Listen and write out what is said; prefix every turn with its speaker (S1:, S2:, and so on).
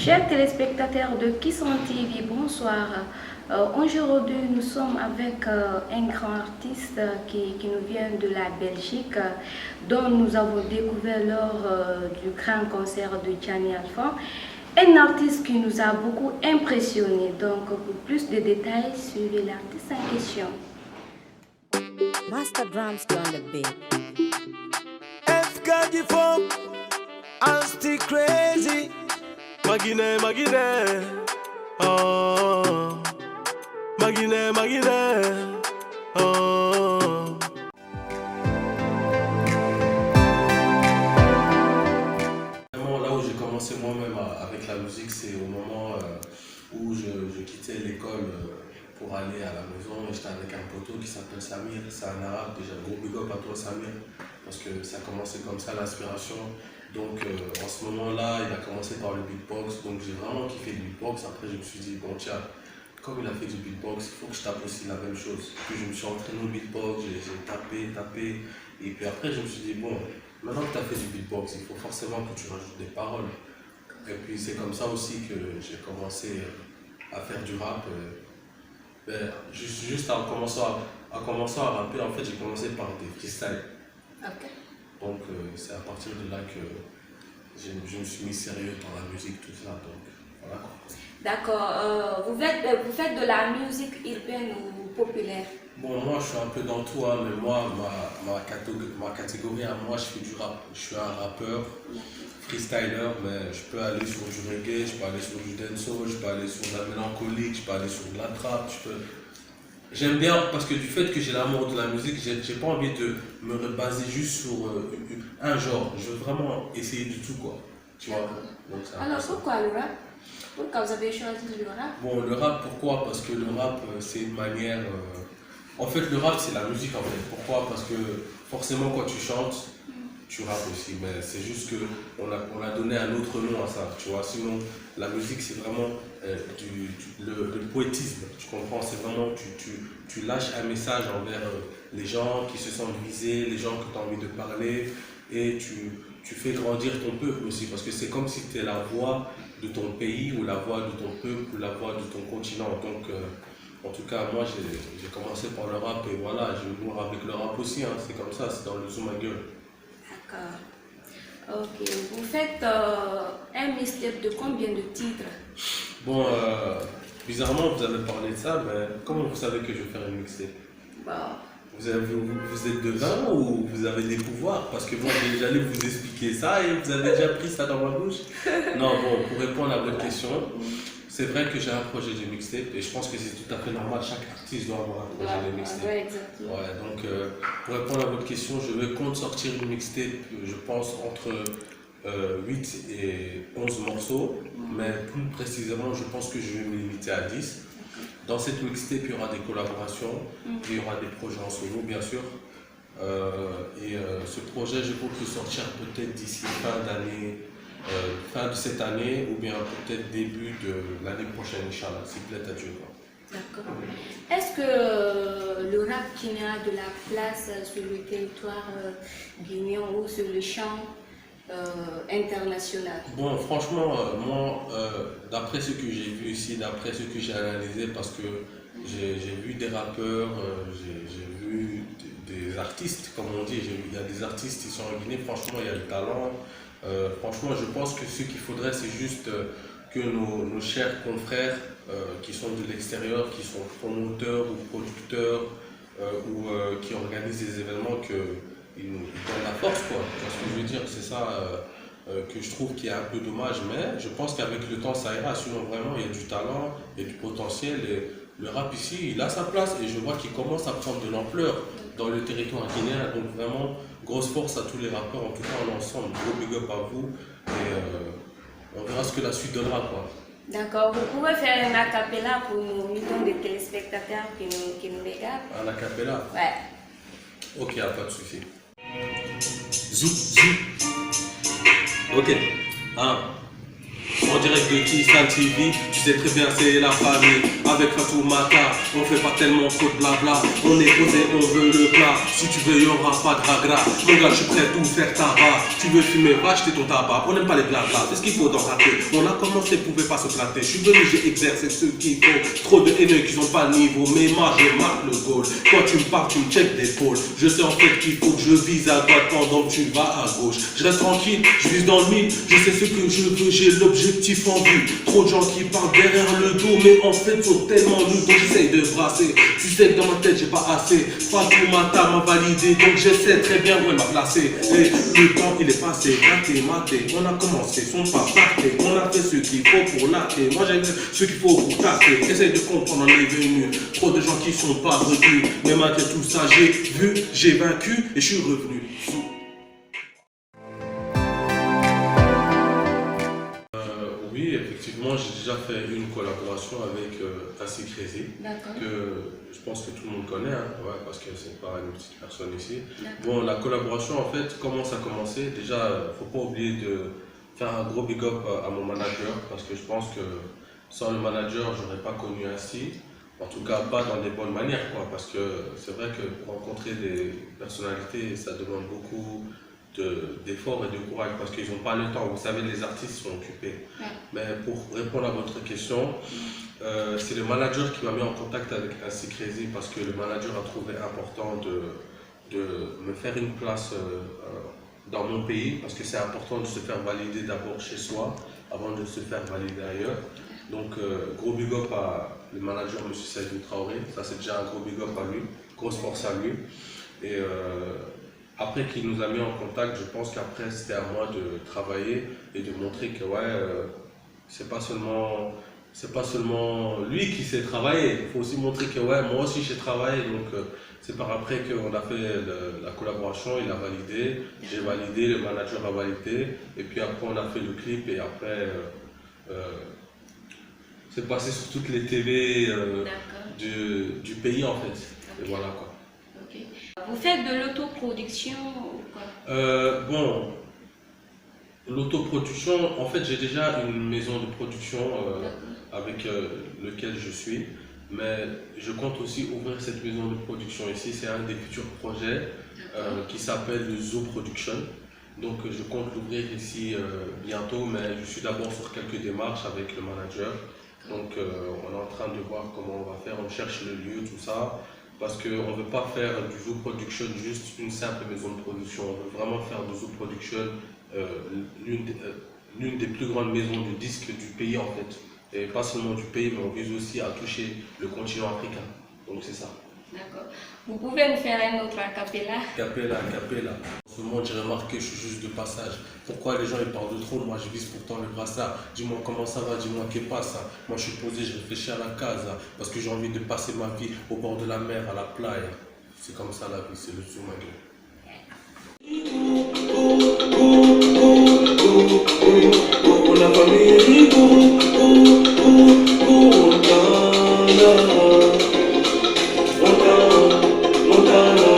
S1: Chers téléspectateurs de Kisson TV, bonsoir. Aujourd'hui, nous sommes avec un grand artiste qui nous vient de la Belgique, dont nous avons découvert lors du grand concert de Gianni Alpha. Un artiste qui nous a beaucoup impressionnés. Donc, pour plus de détails, suivez l'artiste en question.
S2: Master Drums on the beat.
S3: FK du fond, I still crazy. Magine, Magine, oh. Magine, Magine, oh. Vraiment, là où j'ai commencé moi-même avec la musique, c'est au moment où je quittais l'école pour aller à la maison et j'étais avec un poteau qui s'appelle Samir. C'est un arabe, déjà gros big up à toi Samir, parce que ça a commencé comme ça l'inspiration. Donc en ce moment-là, il a commencé par le beatbox, donc j'ai vraiment kiffé le beatbox. Après je me suis dit, bon tiens, comme il a fait du beatbox, il faut que je tape aussi la même chose. Puis je me suis entraîné au beatbox, j'ai tapé, et puis après je me suis dit, bon, maintenant que tu as fait du beatbox, il faut forcément que tu rajoutes des paroles. Et puis c'est comme ça aussi que j'ai commencé à faire du rap. Juste en commençant à rapper, en fait j'ai commencé par des freestyles.
S1: Ok.
S3: Donc c'est à partir de là que je me suis mis sérieux dans la musique, tout ça. Donc voilà.
S1: D'accord. Vous faites de la musique urbaine ou populaire?
S3: Bon, moi je suis un peu dans tout, hein, mais moi, ma catégorie à moi, je fais du rap. Je suis un rappeur, freestyler, mais je peux aller sur du reggae, je peux aller sur du dancehall, je peux aller sur de la mélancolique, je peux aller sur de la trap, J'aime bien parce que du fait que j'ai l'amour de la musique, j'ai pas envie de me baser juste sur un genre. Je veux vraiment essayer du tout, quoi. Tu vois? Donc,
S1: Alors pourquoi le rap? Pourquoi vous avez choisi le rap?
S3: bon, le rap, pourquoi? Parce que le rap, c'est une manière... En fait, le rap, c'est la musique, en fait. Pourquoi? Parce que forcément, quand tu chantes, tu rappes aussi. Mais c'est juste qu'on on a donné un autre nom à ça, tu vois. Sinon, la musique, c'est vraiment le poétisme, tu comprends? C'est vraiment, tu lâches un message envers les gens qui se sentent visés, les gens que tu as envie de parler, et tu fais grandir ton peuple aussi, parce que c'est comme si tu es la voix de ton pays, ou la voix de ton peuple, ou la voix de ton continent. Donc, en tout cas, moi, j'ai commencé par le rap, et voilà, je vais voir avec le rap aussi, hein, c'est comme ça, c'est dans le zoom à gueule.
S1: D'accord. Ok. Vous faites un mixtape de combien de titres?
S3: Bon, bizarrement, vous avez parlé de ça, mais comment vous savez que je vais faire une mixtape?
S1: Bon.
S3: Vous êtes devin ou vous avez des pouvoirs? Parce que moi, j'allais vous expliquer ça et vous avez déjà pris ça dans ma bouche. Non, bon, pour répondre à votre question, c'est vrai que j'ai un projet de mixtape et je pense que c'est tout à fait normal. Chaque artiste doit avoir un projet de mixtape.
S1: Ouais, exactement.
S3: Ouais, donc, pour répondre à votre question, je compte sortir une mixtape, je pense, entre 8 et 11 morceaux, mais plus précisément, je pense que je vais me limiter à 10. Dans cette mixtape, il y aura des collaborations, il y aura des projets en solo, bien sûr. Ce projet, je compte le sortir peut-être d'ici fin de cette année, ou bien peut-être début de l'année prochaine, Inch'Allah, s'il plaît à Dieu.
S1: D'accord. Est-ce que le rap guinéen a de la place sur le territoire guinéen ou sur le champ international?
S3: Bon, franchement, moi, d'après ce que j'ai vu ici, d'après ce que j'ai analysé, parce que j'ai vu des rappeurs, j'ai vu des artistes, comme on dit, il y a des artistes qui sont en Guinée, franchement, il y a le talent. Franchement, je pense que ce qu'il faudrait, c'est juste que nos chers confrères qui sont de l'extérieur, qui sont promoteurs ou producteurs ou qui organisent des événements, qu'ils nous donnent la force, quoi. Tu vois ce que je veux dire? C'est ça que je trouve qui est un peu dommage, mais je pense qu'avec le temps, ça ira. Sinon, vraiment, il y a du talent, il y a du potentiel. Et le rap ici, il a sa place et je vois qu'il commence à prendre de l'ampleur dans le territoire guinéen. Donc vraiment, grosse force à tous les rappeurs, en tout cas en ensemble. Gros big up à vous et on verra ce que la suite donnera, quoi.
S1: D'accord. Vous pouvez faire un acapella pour nos millions de téléspectateurs qui nous regardent?
S3: Un acapella?
S1: Ouais.
S3: Ok, pas de souci. Zou, zou. Ok. 1, en direct de Kissan TV. Tu sais très bien, c'est la famille. Avec Fatoumata, on fait pas tellement trop de blabla. On est posé, on veut le plat. Si tu veux, y'aura pas de gras. Mon gars, je suis prêt à tout faire tabac. Tu veux fumer, va acheter ton tabac. On n'aime pas les blabla. C'est ce qu'il faut dans la tête. On a commencé, pouvait pas se flatter. Je suis venu, j'ai exercé ce qu'il faut. Trop de haineux qui n'ont pas le niveau. Mais moi, je marque le goal. Quand tu me parles, tu me check d'épaule. Je sais en fait qu'il faut que je vise à droite pendant que tu vas à gauche. Je reste tranquille, je vise dans le mille. Je sais ce que je veux, j'ai l'objectif en vue. Trop de gens qui parlent derrière le dos, mais en fait sont tellement nuls. Donc j'essaye de brasser. Tu sais que dans ma tête, j'ai pas assez. Fatoumata m'a validé, donc j'essaie très bien où elle m'a placé. Et le temps, il est passé, maté. On a commencé, son pas parté. On a fait ce qu'il faut pour latter. Moi, j'ai fait ce qu'il faut pour tâter. Essaye de comprendre, on est venu. Trop de gens qui sont pas retenus. Mais malgré tout ça, j'ai vu, j'ai vaincu et je suis revenu. Oui, effectivement, j'ai déjà fait une collaboration avec Tassi Crazy, que je pense que tout le monde connaît, hein, ouais, parce que c'est pas une petite personne ici. Bon, la collaboration, en fait, comment ça a commencé? Déjà, faut pas oublier de faire un gros big up à mon manager, parce que je pense que sans le manager, j'aurais pas connu ainsi. En tout cas, pas dans des bonnes manières, quoi, parce que c'est vrai que pour rencontrer des personnalités, ça demande beaucoup d'efforts et de courage, parce qu'ils n'ont pas le temps. Vous savez, les artistes sont occupés. Mais pour répondre à votre question, c'est le manager qui m'a mis en contact avec Tassi Crazy, parce que le manager a trouvé important de me faire une place dans mon pays, parce que c'est important de se faire valider d'abord chez soi, avant de se faire valider ailleurs. Donc, gros big up à le manager, M. Saïdou Traoré. Ça, c'est déjà un gros big up à lui, grosse force à lui. Et après qu'il nous a mis en contact, je pense qu'après, c'était à moi de travailler et de montrer que, ouais, c'est pas seulement lui qui sait travailler. Il faut aussi montrer que, ouais, moi aussi, j'ai travaillé. Donc, c'est par après qu'on a fait la collaboration, il a validé, j'ai validé, le manager a validé. Et puis après, on a fait le clip et après... c'est passé sur toutes les TV du pays en fait. Et voilà quoi.
S1: Vous faites de l'autoproduction ou quoi?
S3: Bon, l'autoproduction, en fait j'ai déjà une maison de production avec lequel je suis. Mais je compte aussi ouvrir cette maison de production ici. C'est un des futurs projets qui s'appelle le Zoo Production. Donc je compte l'ouvrir ici bientôt, mais je suis d'abord sur quelques démarches avec le manager. Donc on est en train de voir comment on va faire, on cherche le lieu, tout ça, parce qu'on ne veut pas faire du Zoo Production juste une simple maison de production, on veut vraiment faire de Zoo Production l'une des plus grandes maisons de disques du pays en fait. Et pas seulement du pays, mais on vise aussi à toucher le continent africain. Donc c'est ça.
S1: D'accord. Vous pouvez nous faire un autre a cappella?
S3: Capella. En ce moment, j'ai remarqué que je suis juste de passage. Pourquoi les gens ils parlent de trop? Moi, je vise pourtant le brassard. Dis-moi comment ça va, dis-moi qu'est pas ça. Moi, je suis posé, je réfléchis à la casa. Parce que j'ai envie de passer ma vie au bord de la mer, à la playa. C'est comme ça la vie, c'est le zoom. La famille, Montana.